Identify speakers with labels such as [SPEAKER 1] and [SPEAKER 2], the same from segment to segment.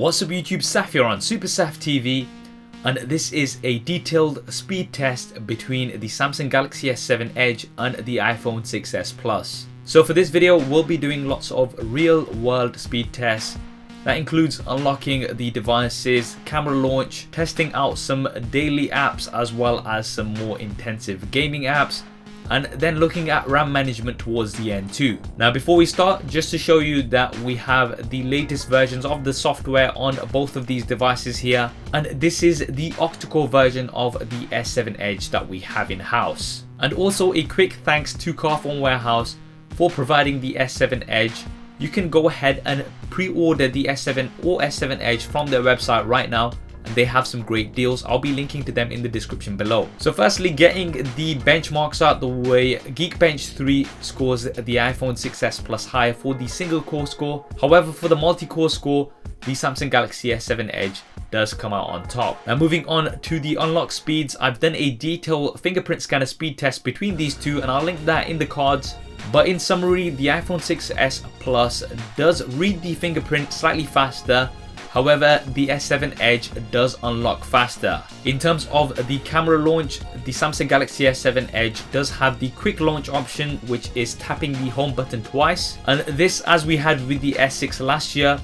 [SPEAKER 1] What's up YouTube, Saf here on SuperSaf TV, and this is a detailed speed test between the Samsung Galaxy S7 Edge and the iPhone 6s Plus. So for this video we'll be doing lots of real world speed tests. That includes unlocking the devices, camera launch, testing out some daily apps as well as some more intensive gaming apps, and then looking at RAM management towards the end too. Now before we start, just to show you that we have the latest versions of the software on both of these devices here, and this is the octa-core version of the S7 Edge that we have in house. And also a quick thanks to Carphone Warehouse for providing the S7 Edge. You can go ahead and pre-order the S7 or S7 Edge from their website right now, and they have some great deals. I'll be linking to them in the description below. So firstly, getting the benchmarks out the way, Geekbench 3 scores the iPhone 6s Plus higher for the single core score. However, for the multi-core score, the Samsung Galaxy S7 Edge does come out on top. Now moving on to the unlock speeds, I've done a detailed fingerprint scanner speed test between these two, and I'll link that in the cards. But in summary, the iPhone 6s Plus does read the fingerprint slightly faster. However, the S7 Edge does unlock faster. In terms of the camera launch, the Samsung Galaxy S7 Edge does have the quick launch option, which is tapping the home button twice. And this, as we had with the S6 last year,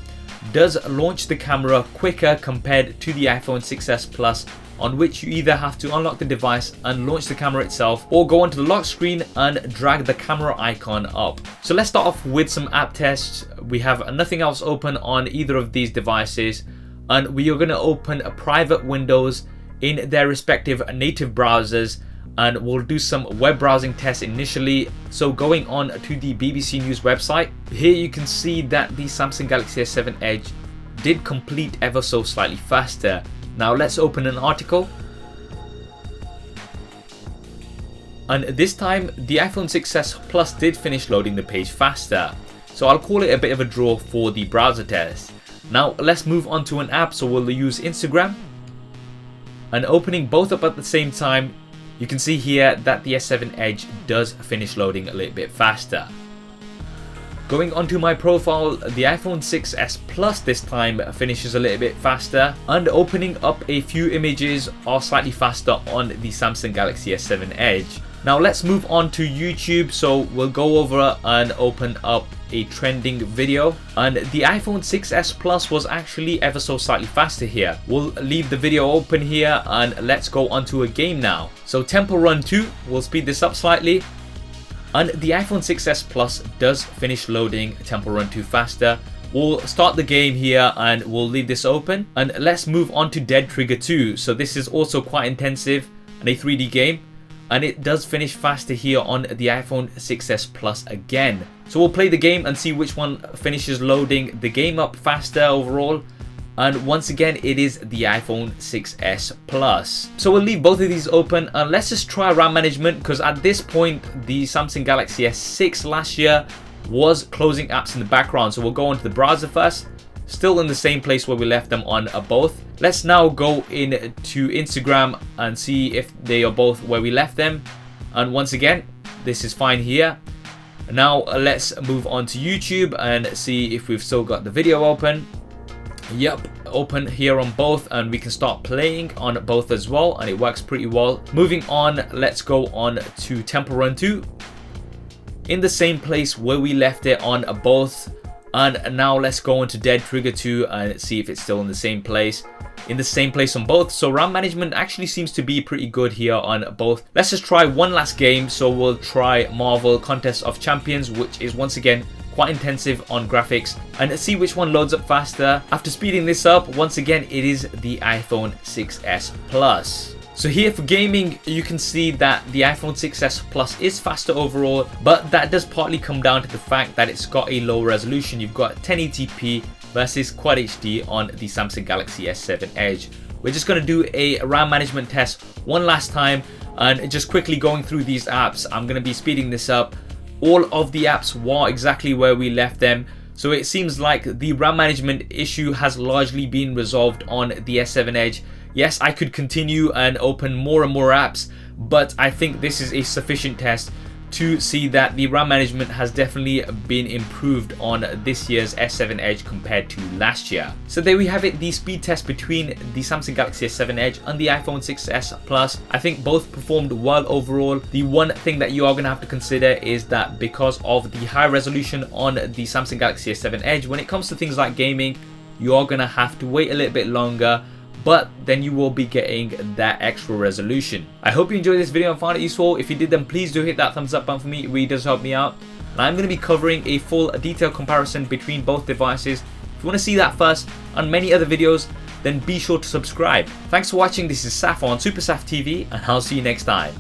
[SPEAKER 1] does launch the camera quicker compared to the iPhone 6s Plus, on which you either have to unlock the device and launch the camera itself, or go onto the lock screen and drag the camera icon up. So let's start off with some app tests. We have nothing else open on either of these devices, and we are going to open private windows in their respective native browsers, and we'll do some web browsing tests initially. So going on to the BBC News website, here you can see that the Samsung Galaxy S7 Edge did complete ever so slightly faster. Now let's open an article, and this time the iPhone 6s Plus did finish loading the page faster, so I'll call it a bit of a draw for the browser test. Now let's move on to an app, so we'll use Instagram, and opening both up at the same time, you can see here that the S7 Edge does finish loading a little bit faster. Going onto my profile, the iPhone 6s Plus this time finishes a little bit faster, and opening up a few images are slightly faster on the Samsung Galaxy S7 Edge. Now let's move on to YouTube, so we'll go over and open up a trending video, and the iPhone 6s Plus was actually ever so slightly faster here. We'll leave the video open here and let's go onto a game now. So Temple Run 2, we'll speed this up slightly. And the iPhone 6s Plus does finish loading Temple Run 2 faster. We'll start the game here and we'll leave this open. And let's move on to Dead Trigger 2. So this is also quite intensive and a 3D game, and it does finish faster here on the iPhone 6s Plus again. So we'll play the game and see which one finishes loading the game up faster overall. And once again, it is the iPhone 6s Plus. So we'll leave both of these open, and let's just try RAM management, because at this point the Samsung Galaxy S6 last year was closing apps in the background. So we'll go onto the browser first, still in the same place where we left them on both. Let's now go into Instagram and see if they are both where we left them, and once again this is fine here. Now let's move on to YouTube and see if we've still got the video open. Yep, open here on both, and we can start playing on both as well, and it works pretty well. Moving on, let's go on to Temple Run 2 in the same place where we left it on both. And now let's go into Dead Trigger 2 and see if it's still in the same place on both. So RAM management actually seems to be pretty good here on both. Let's just try one last game. So we'll try Marvel Contest of Champions, which is once again quite intensive on graphics, and see which one loads up faster. After speeding this up, once again it is the iPhone 6s Plus. So here for gaming, you can see that the iPhone 6s Plus is faster overall, but that does partly come down to the fact that it's got a low resolution. You've got 1080p versus Quad HD on the Samsung Galaxy S7 Edge. We're just going to do a RAM management test one last time, and just quickly going through these apps. I'm going to be speeding this up. All of the apps were exactly where we left them, so it seems like the RAM management issue has largely been resolved on the S7 Edge. Yes, I could continue and open more and more apps, but I think this is a sufficient test to see that the RAM management has definitely been improved on this year's S7 Edge compared to last year. So there we have it, the speed test between the Samsung Galaxy S7 Edge and the iPhone 6s Plus. I think both performed well overall. The one thing that you are going to have to consider is that because of the high resolution on the Samsung Galaxy S7 Edge, when it comes to things like gaming, you are going to have to wait a little bit longer, but then you will be getting that extra resolution. I hope you enjoyed this video and found it useful. If you did, then please do hit that thumbs up button for me. It really does help me out. And I'm going to be covering a full detailed comparison between both devices. If you want to see that first and many other videos, then be sure to subscribe. Thanks for watching. This is Saf on SuperSaf TV, and I'll see you next time.